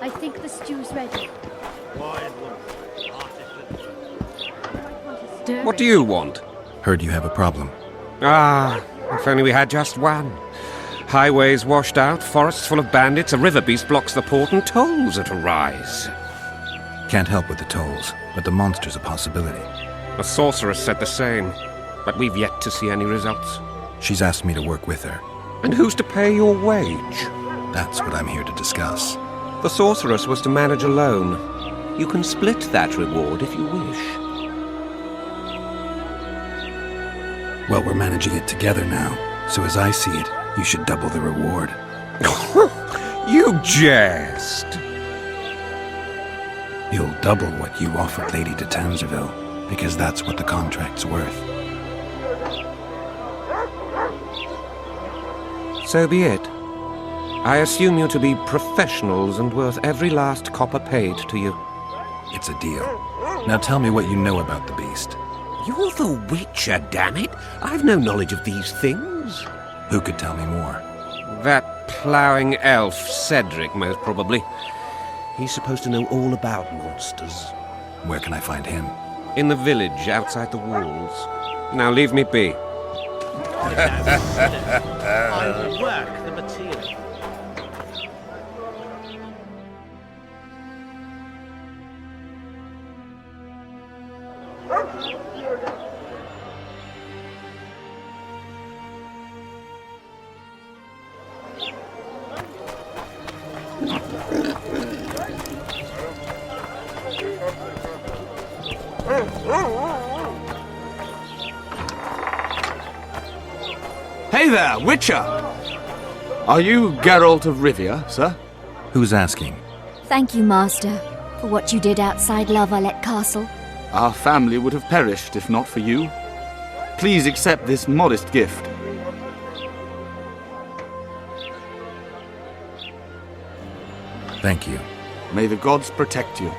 I think the stew's ready. What do you want? Heard you have a problem. Ah, if only we had just one. Highways washed out, forests full of bandits, a river beast blocks the port, and tolls at a rise. Can't help with the tolls, but the monster's a possibility. A sorceress said the same, but we've yet to see any results. She's asked me to work with her. And who's to pay your wage? That's what I'm here to discuss. The sorceress was to manage alone. You can split that reward if you wish. Well, we're managing it together now, so as I see it, you should double the reward. You jest! You'll double what you offered Lady de Tanzerville, because that's what the contract's worth. So be it. I assume you to be professionals and worth every last copper paid to you. It's a deal. Now tell me what you know about the beast. You're the Witcher, damn it! I've no knowledge of these things. Who could tell me more? That ploughing elf, Cedric, most probably. He's supposed to know all about monsters. Where can I find him? In the village, outside the walls. Now leave me be. I will work the material. Hey there, Witcher! Are you Geralt of Rivia, sir? Who's asking? Thank you, Master, for what you did outside Lavalette Castle. Our family would have perished if not for you. Please accept this modest gift. Thank you. May the gods protect you.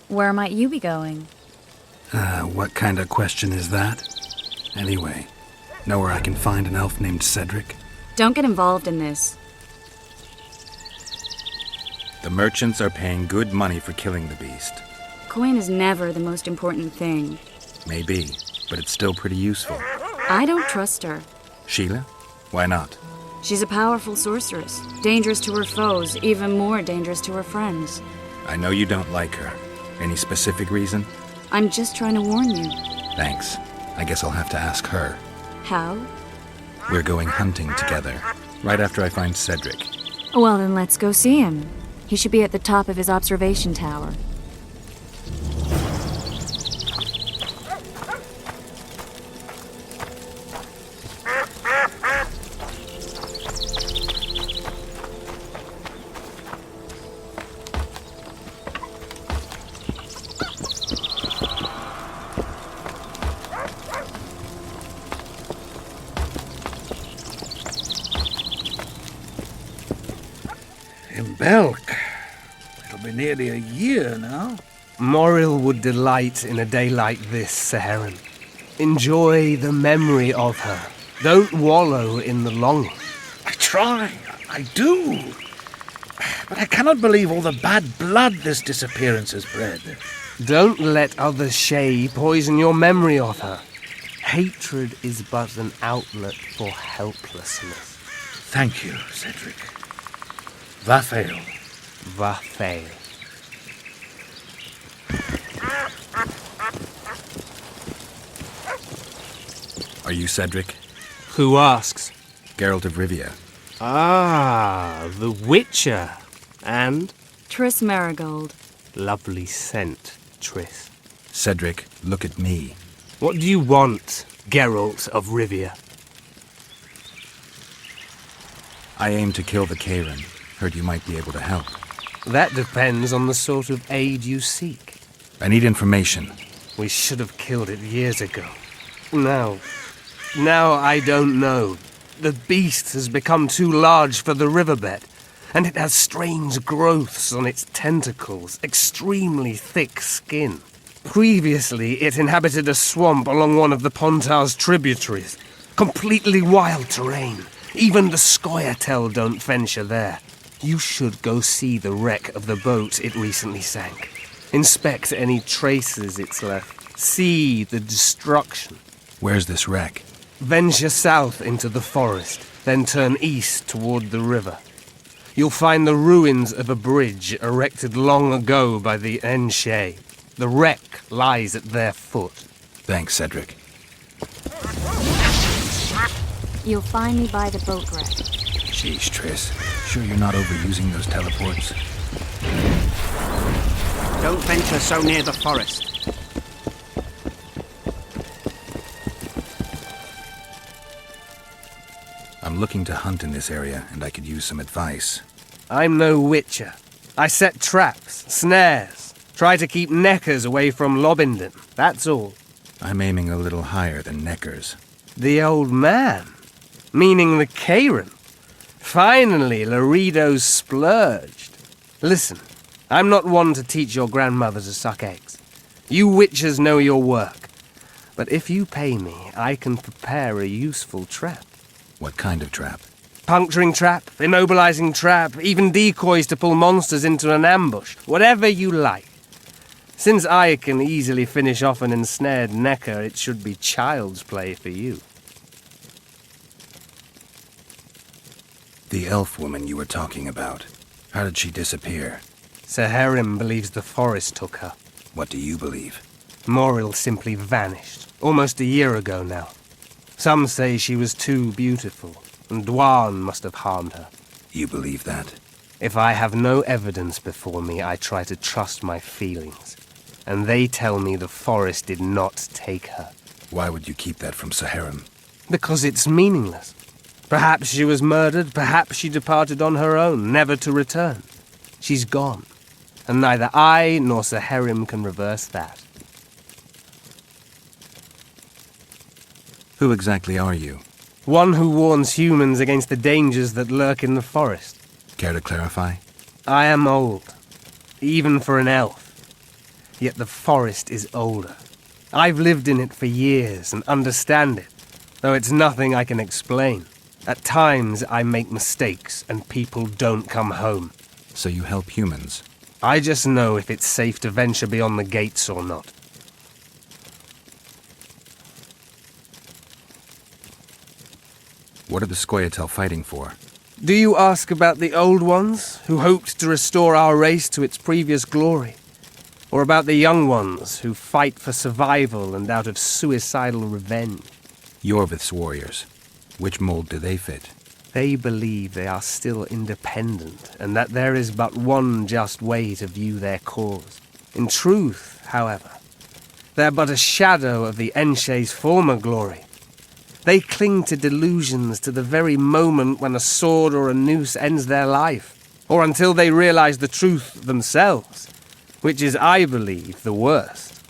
Where might you be going? What kind of question is that? Anyway, know where I can find an elf named Cedric? Don't get involved in this. The merchants are paying good money for killing the beast. Coin is never the most important thing. Maybe, but it's still pretty useful. I don't trust her. Sheila? Why not? She's a powerful sorceress. Dangerous to her foes, even more dangerous to her friends. I know you don't like her. Any specific reason? I'm just trying to warn you. Thanks. I guess I'll have to ask her. How? We're going hunting together, right after I find Cedric. Well, then let's go see him. He should be at the top of his observation tower. In Belk. It'll be nearly a year now. Morrill would delight in a day like this, Sir Heron. Enjoy the memory of her. Don't wallow in the longing. I try. I do. But I cannot believe all the bad blood this disappearance has bred. Don't let others' shade poison your memory of her. Hatred is but an outlet for helplessness. Thank you, Cedric. Vafail. Vafail. Are you Cedric? Who asks? Geralt of Rivia. Ah, the Witcher. And? Triss Marigold. Lovely scent, Triss. Cedric, look at me. What do you want, Geralt of Rivia? I aim to kill the Kayran. Heard you might be able to help. That depends on the sort of aid you seek. I need information. We should have killed it years ago. Now I don't know. The beast has become too large for the riverbed, and it has strange growths on its tentacles, extremely thick skin. Previously, it inhabited a swamp along one of the Pontar's tributaries. Completely wild terrain. Even the Scoia'tael don't venture there. You should go see the wreck of the boat it recently sank. Inspect any traces it's left. See the destruction. Where's this wreck? Venture south into the forest, then turn east toward the river. You'll find the ruins of a bridge erected long ago by the Enshe. The wreck lies at their foot. Thanks, Cedric. You'll find me by the boat wreck. Sheesh, Triss. Sure you're not overusing those teleports? Don't venture so near the forest. I'm looking to hunt in this area, and I could use some advice. I'm no witcher. I set traps, snares, try to keep neckers away from Lobindon, that's all. I'm aiming a little higher than Neckers. The old man? Meaning the Kayran? Finally, Laredo's splurged. Listen, I'm not one to teach your grandmother to suck eggs. You witchers know your work. But if you pay me, I can prepare a useful trap. What kind of trap? Puncturing trap, immobilizing trap, even decoys to pull monsters into an ambush. Whatever you like. Since I can easily finish off an ensnared necker, it should be child's play for you. The elf woman you were talking about. How did she disappear? Saharim believes the forest took her. What do you believe? Moril simply vanished, almost a year ago now. Some say she was too beautiful, and Dwan must have harmed her. You believe that? If I have no evidence before me, I try to trust my feelings. And they tell me the forest did not take her. Why would you keep that from Saharim? Because it's meaningless. Perhaps she was murdered, perhaps she departed on her own, never to return. She's gone, and neither I nor Saharim can reverse that. Who exactly are you? One who warns humans against the dangers that lurk in the forest. Care to clarify? I am old, even for an elf. Yet the forest is older. I've lived in it for years and understand it, though it's nothing I can explain. At times I make mistakes and people don't come home. So you help humans? I just know if it's safe to venture beyond the gates or not. What are the Scoia'tael fighting for? Do you ask about the old ones, who hoped to restore our race to its previous glory? Or about the young ones, who fight for survival and out of suicidal revenge? Yorvith's warriors. Which mold do they fit? They believe they are still independent, and that there is but one just way to view their cause. In truth, however, they're but a shadow of the Enshe's former glory. They cling to delusions to the very moment when a sword or a noose ends their life, or until they realize the truth themselves, which is, I believe, the worst.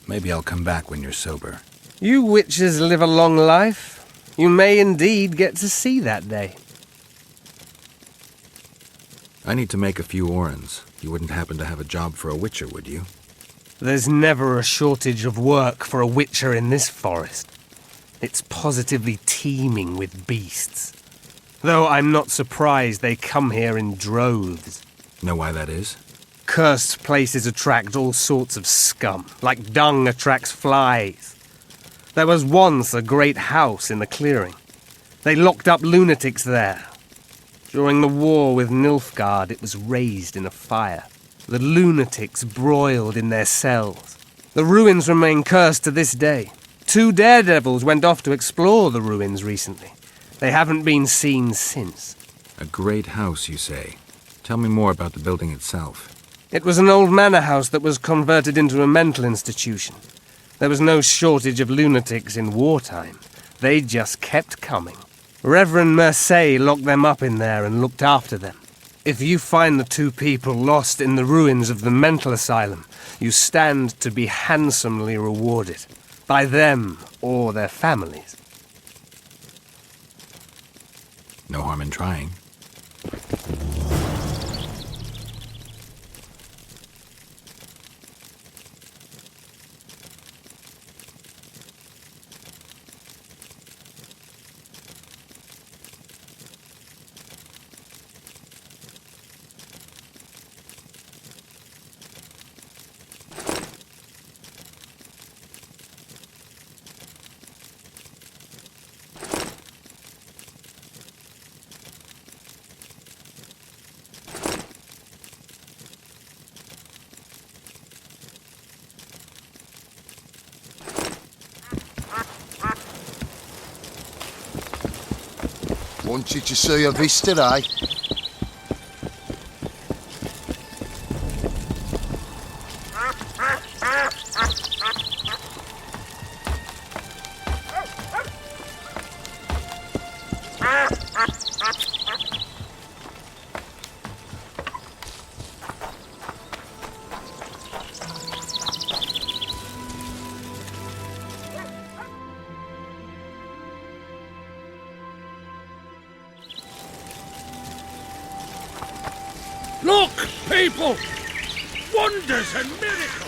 Maybe I'll come back when you're sober. You witches live a long life. You may indeed get to see that day. I need to make a few orans. You wouldn't happen to have a job for a witcher, would you? There's never a shortage of work for a witcher in this forest. It's positively teeming with beasts. Though I'm not surprised they come here in droves. Know why that is? Cursed places attract all sorts of scum, like dung attracts flies. There was once a great house in the clearing. They locked up lunatics there. During the war with Nilfgaard, it was raised in a fire. The lunatics broiled in their cells. The ruins remain cursed to this day. 2 daredevils went off to explore the ruins recently. They haven't been seen since. A great house, you say. Tell me more about the building itself. It was an old manor house that was converted into a mental institution. There was no shortage of lunatics in wartime. They just kept coming. Reverend Mercier locked them up in there and looked after them. If you find the 2 people lost in the ruins of the mental asylum, you stand to be handsomely rewarded. By them or their families. No harm in trying. Wanted to see a vista, eh? Look, people! Wonders and miracles!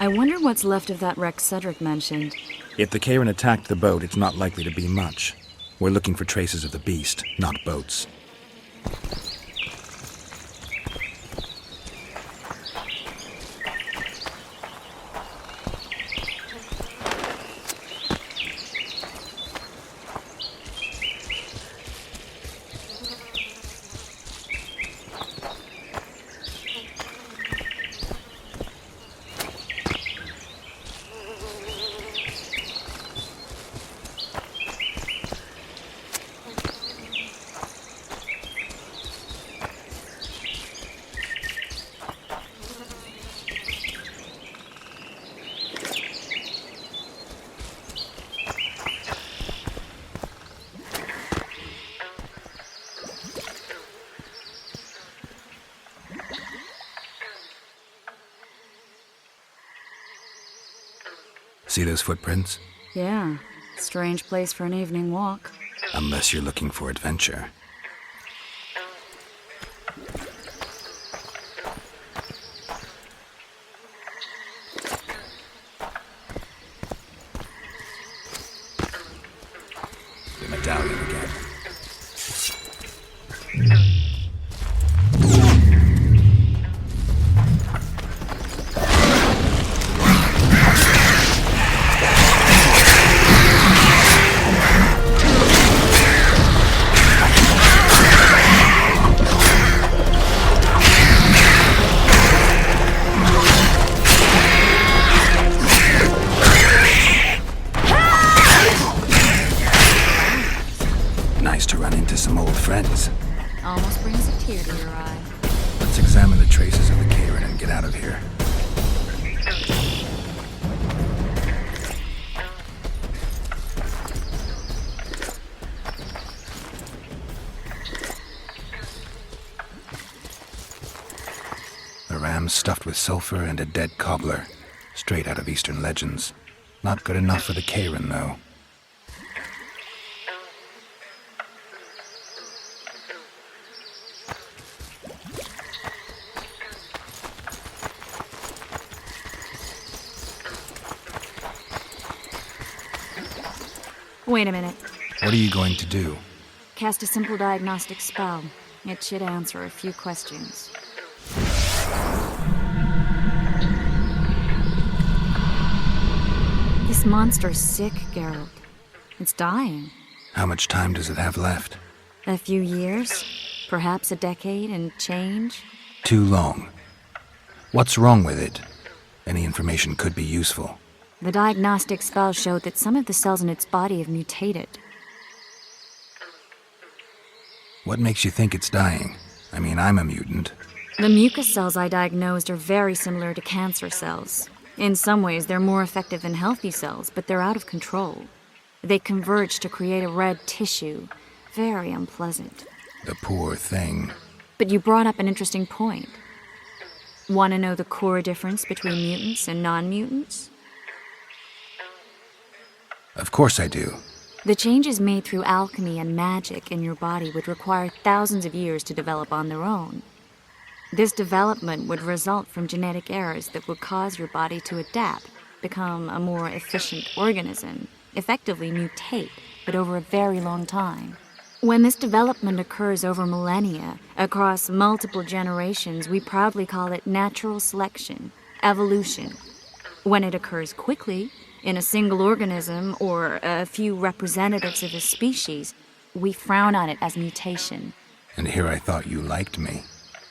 I wonder what's left of that wreck Cedric mentioned. If the Kayran attacked the boat, it's not likely to be much. We're looking for traces of the beast, not boats. See those footprints? Yeah, strange place for an evening walk. Unless you're looking for adventure. The medallion again. Nice to run into some old friends. Almost brings a tear to your eye. Let's examine the traces of the Kayran and get out of here. A ram stuffed with sulfur and a dead cobbler. Straight out of Eastern legends. Not good enough for the Kayran, though. Wait a minute. What are you going to do? Cast a simple diagnostic spell. It should answer a few questions. This monster's sick, Geralt. It's dying. How much time does it have left? A few years? Perhaps a decade and change? Too long. What's wrong with it? Any information could be useful. The diagnostic spell showed that some of the cells in its body have mutated. What makes you think it's dying? I mean, I'm a mutant. The mucus cells I diagnosed are very similar to cancer cells. In some ways, they're more effective than healthy cells, but they're out of control. They converge to create a red tissue. Very unpleasant. The poor thing. But you brought up an interesting point. Want to know the core difference between mutants and non-mutants? Of course I do. The changes made through alchemy and magic in your body would require thousands of years to develop on their own. This development would result from genetic errors that would cause your body to adapt, become a more efficient organism, effectively mutate, but over a very long time. When this development occurs over millennia, across multiple generations, we proudly call it natural selection, evolution. When it occurs quickly, in a single organism or a few representatives of a species, we frown on it as mutation. And here I thought you liked me.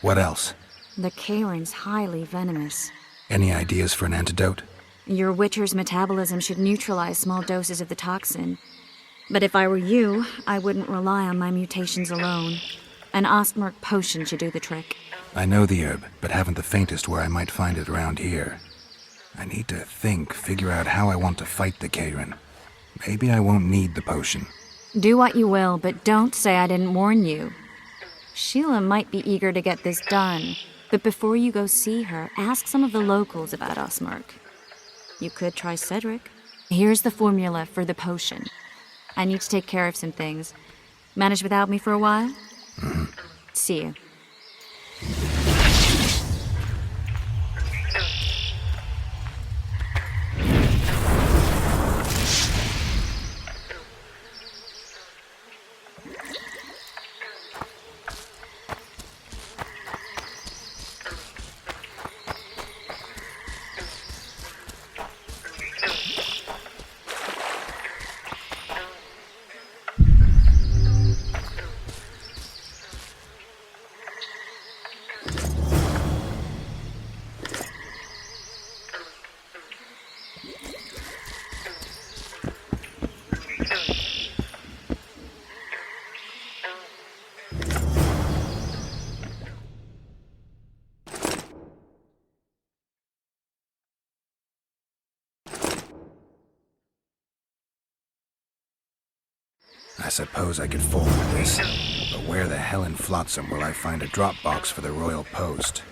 What else? The Kayran's highly venomous. Any ideas for an antidote? Your Witcher's metabolism should neutralize small doses of the toxin. But if I were you, I wouldn't rely on my mutations alone. An Ostmurk potion should do the trick. I know the herb, but haven't the faintest where I might find it around here. I need to figure out how I want to fight the Kayran. Maybe I won't need the potion. Do what you will, but don't say I didn't warn you. Sheila might be eager to get this done, but before you go see her, ask some of the locals about Ostmurk. You could try Cedric. Here's the formula for the potion. I need to take care of some things. Manage without me for a while? Mm-hmm. See you. suppose I could forward this, but where the hell in Flotsam will I find a drop box for the Royal Post?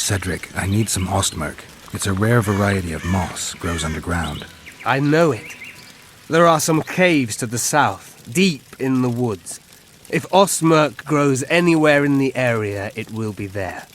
Cedric, I need some Ostmurk. It's a rare variety of moss, grows underground. I know it. There are some caves to the south, deep in the woods. If Ostmurk grows anywhere in the area, it will be there.